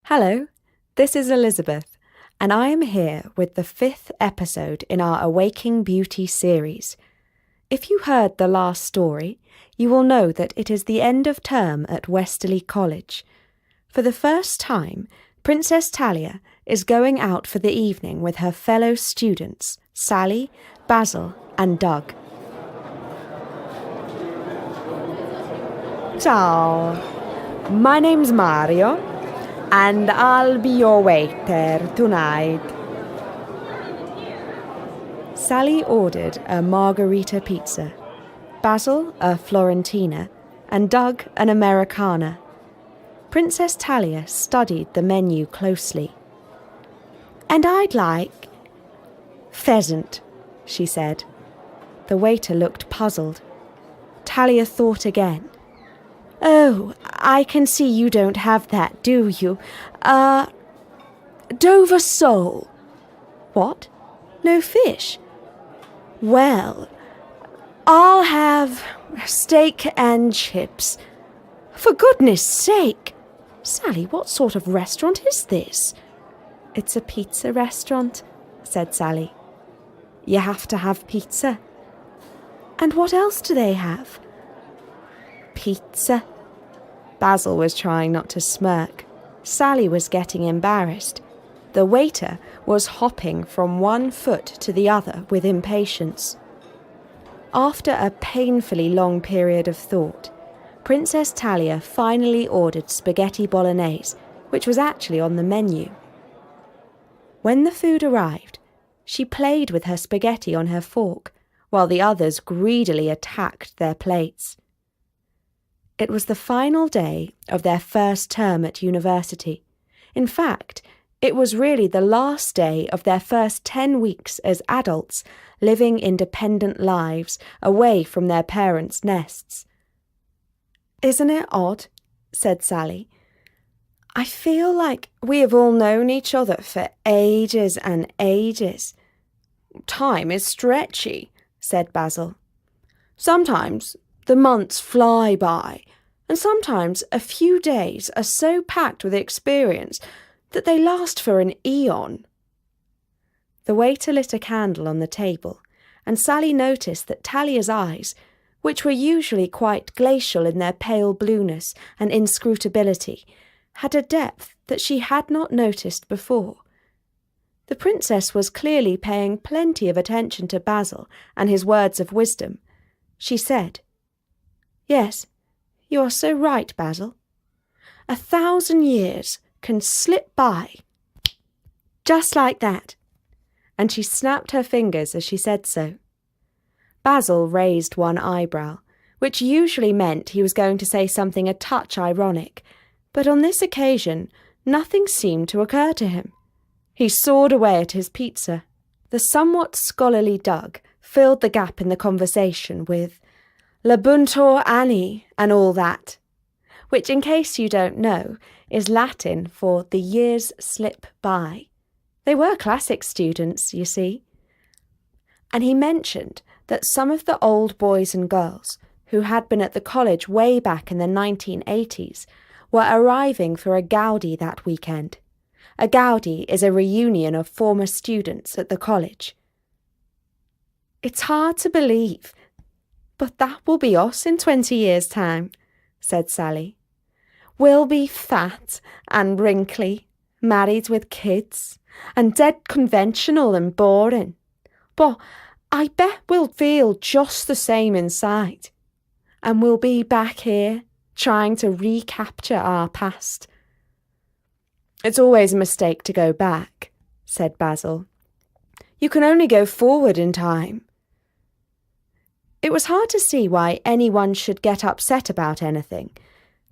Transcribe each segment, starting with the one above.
Hello, this is Elizabeth, and I am here with the 5th episode in our Awaking Beauty series. If you heard the last story, you will know that it is the end of term at Westerly College. For the first time, Princess Talia is going out for the evening with her fellow students, Sally, Basil, and Doug. Ciao, my name's Mario, and I'll be your waiter tonight. Sally ordered a margarita pizza, Basil a Florentina, and Doug an Americana. Princess Talia studied the menu closely. "And I'd like pheasant," she said. The waiter looked puzzled. Talia thought again. "Oh, I can see you don't have that, do you? Dover sole." "What? No fish?" "Well, I'll have steak and chips." "For goodness sake! Sally, what sort of restaurant is this?" "It's a pizza restaurant," said Sally. "You have to have pizza." "And what else do they have?" "Pizza." Basil was trying not to smirk. Sally was getting embarrassed. The waiter was hopping from one foot to the other with impatience. After a painfully long period of thought, Princess Talia finally ordered spaghetti bolognese, which was actually on the menu. When the food arrived, she played with her spaghetti on her fork, while the others greedily attacked their plates. It was the final day of their first term at university. In fact, it was really the last day of their first 10 weeks as adults living independent lives away from their parents' nests. "Isn't it odd?" said Sally. "I feel like we have all known each other for ages and ages." "Time is stretchy," said Basil. "Sometimes the months fly by, and sometimes a few days are so packed with experience that they last for an eon." The waiter lit a candle on the table, and Sally noticed that Talia's eyes, which were usually quite glacial in their pale blueness and inscrutability, had a depth that she had not noticed before. The princess was clearly paying plenty of attention to Basil and his words of wisdom. She said, "Yes, you are so right, Basil. 1,000 years can slip by just like that." And she snapped her fingers as she said so. Basil raised one eyebrow, which usually meant he was going to say something a touch ironic, but on this occasion nothing seemed to occur to him. He sawed away at his pizza. The somewhat scholarly Doug filled the gap in the conversation with "Labuntor Annie" and all that, which, in case you don't know, is Latin for "the years slip by." They were classic students, you see. And he mentioned that some of the old boys and girls who had been at the college way back in the 1980s were arriving for a Gaudi that weekend. A Gaudi is a reunion of former students at the college. "It's hard to believe, but that will be us in 20 years' time," said Sally. "We'll be fat and wrinkly, married with kids, and dead conventional and boring. But I bet we'll feel just the same inside. And we'll be back here, trying to recapture our past." "It's always a mistake to go back," said Basil. "You can only go forward in time." It was hard to see why anyone should get upset about anything,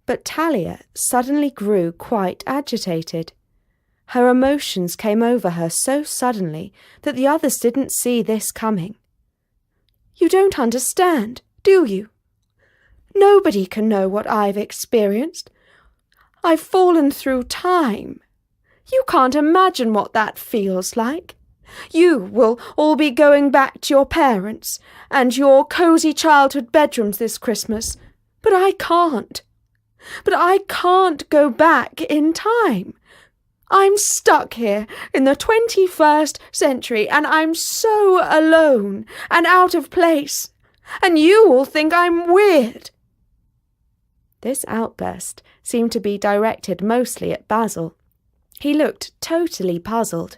but Talia suddenly grew quite agitated. Her emotions came over her so suddenly that the others didn't see this coming. "You don't understand, do you? Nobody can know what I've experienced. I've fallen through time. You can't imagine what that feels like. You will all be going back to your parents and your cosy childhood bedrooms this Christmas, but I can't. But I can't go back in time. I'm stuck here in the 21st century, and I'm so alone and out of place, and you all think I'm weird." This outburst seemed to be directed mostly at Basil. He looked totally puzzled.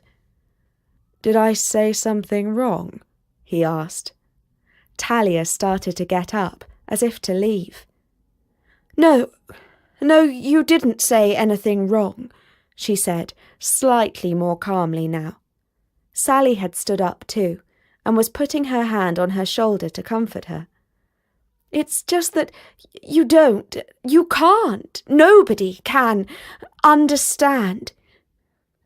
"Did I say something wrong?" he asked. Talia started to get up, as if to leave. No, you didn't say anything wrong," she said, slightly more calmly now. Sally had stood up too, and was putting her hand on her shoulder to comfort her. "It's just that you can't, nobody can understand.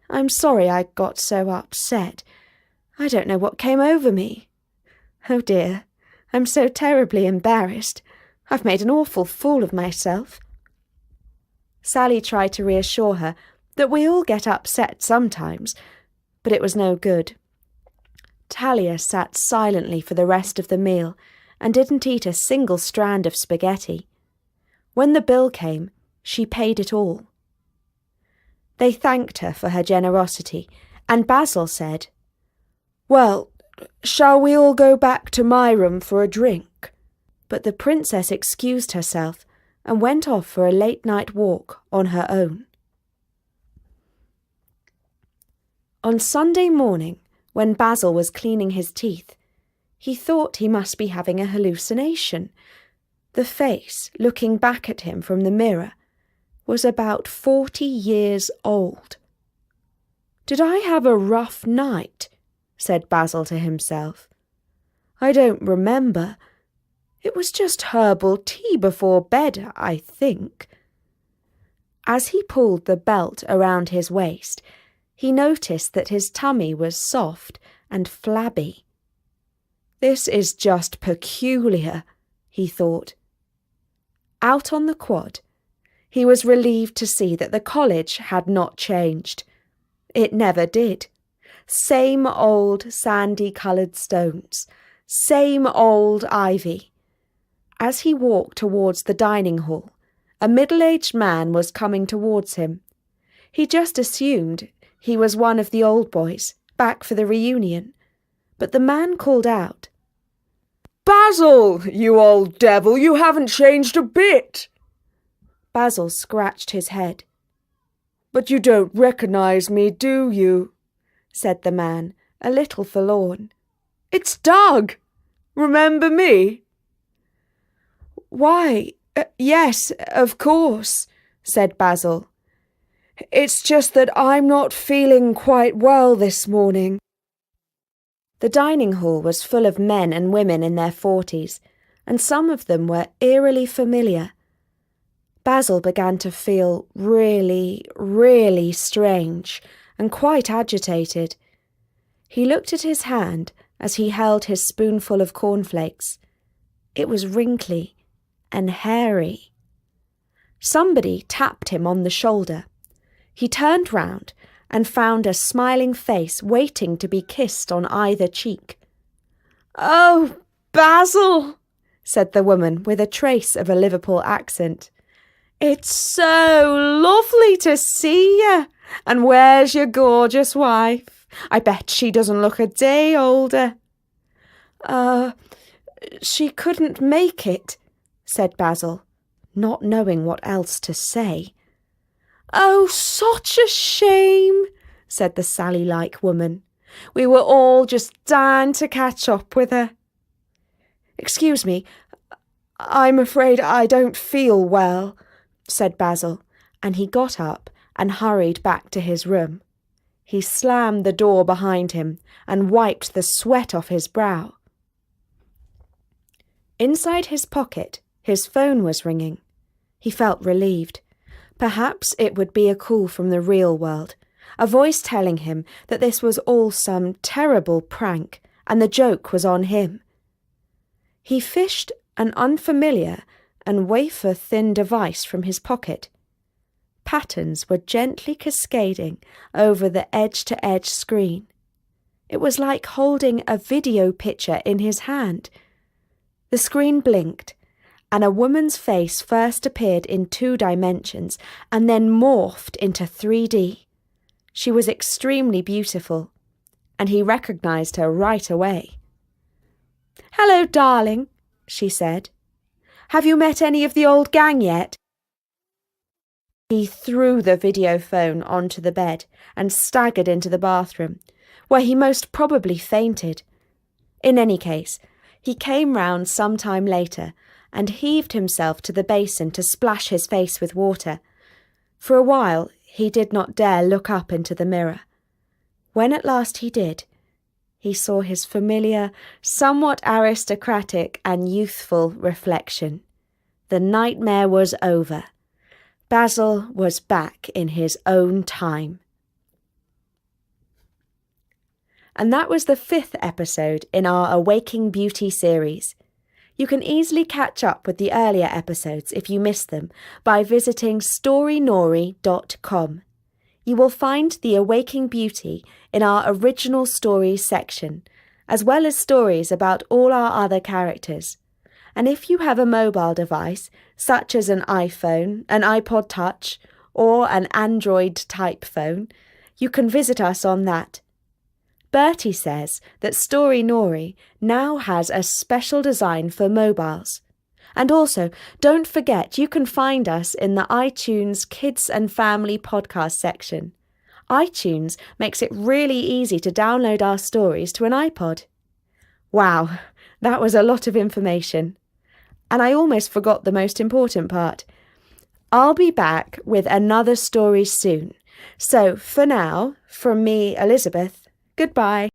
I'm sorry I got so upset. I don't know what came over me. Oh dear, I'm so terribly embarrassed. I've made an awful fool of myself." Sally tried to reassure her that we all get upset sometimes, but it was no good. Talia sat silently for the rest of the meal and didn't eat a single strand of spaghetti. When the bill came, she paid it all. They thanked her for her generosity, and Basil said, "Well, shall we all go back to my room for a drink?" But the princess excused herself and went off for a late-night walk on her own. On Sunday morning, when Basil was cleaning his teeth, he thought he must be having a hallucination. The face, looking back at him from the mirror, was about 40 years old. "Did I have a rough night?" said Basil to himself. "I don't remember. It was just herbal tea before bed, I think." As he pulled the belt around his waist, he noticed that his tummy was soft and flabby. "This is just peculiar," he thought. Out on the quad, he was relieved to see that the college had not changed. It never did. Same old sandy-coloured stones, same old ivy. As he walked towards the dining hall, a middle-aged man was coming towards him. He just assumed he was one of the old boys, back for the reunion. But the man called out, "Basil, you old devil, you haven't changed a bit." Basil scratched his head. "But you don't recognise me, do you?" said the man, a little forlorn. "It's Doug! Remember me?" "Why, yes, of course," said Basil. "It's just that I'm not feeling quite well this morning." The dining hall was full of men and women in their 40s, and some of them were eerily familiar. Basil began to feel really, really strange and quite agitated. He looked at his hand as he held his spoonful of cornflakes. It was wrinkly and hairy. Somebody tapped him on the shoulder. He turned round and found a smiling face waiting to be kissed on either cheek. "Oh, Basil," said the woman with a trace of a Liverpool accent. "It's so lovely to see you. And where's your gorgeous wife? I bet she doesn't look a day older." She couldn't make it," said Basil, not knowing what else to say. "Oh, such a shame," said the Sally-like woman. "We were all just dying to catch up with her." "Excuse me, I'm afraid I don't feel well," said Basil, and he got up and hurried back to his room. He slammed the door behind him and wiped the sweat off his brow. Inside his pocket, his phone was ringing. He felt relieved. Perhaps it would be a call from the real world, a voice telling him that this was all some terrible prank and the joke was on him. He fished an unfamiliar and wafer-thin device from his pocket. Patterns were gently cascading over the edge-to-edge screen. It was like holding a video picture in his hand. The screen blinked, and a woman's face first appeared in 2 dimensions and then morphed into 3D. She was extremely beautiful, and he recognised her right away. "Hello, darling," she said. "Have you met any of the old gang yet?" He threw the video phone onto the bed and staggered into the bathroom, where he most probably fainted. In any case, he came round some time later and heaved himself to the basin to splash his face with water. For a while, he did not dare look up into the mirror. When at last he did, he saw his familiar, somewhat aristocratic and youthful reflection. The nightmare was over. Basil was back in his own time. And that was the 5th episode in our Awaking Beauty series. You can easily catch up with the earlier episodes if you missed them by visiting storynori.com. You will find the Awaking Beauty in our original stories section, as well as stories about all our other characters. And if you have a mobile device, such as an iPhone, an iPod Touch, or an Android-type phone, you can visit us on that. Bertie says that Story Nori now has a special design for mobiles. And also, don't forget you can find us in the iTunes Kids and Family podcast section. iTunes makes it really easy to download our stories to an iPod. Wow, that was a lot of information. And I almost forgot the most important part. I'll be back with another story soon. So for now, from me, Elizabeth, goodbye.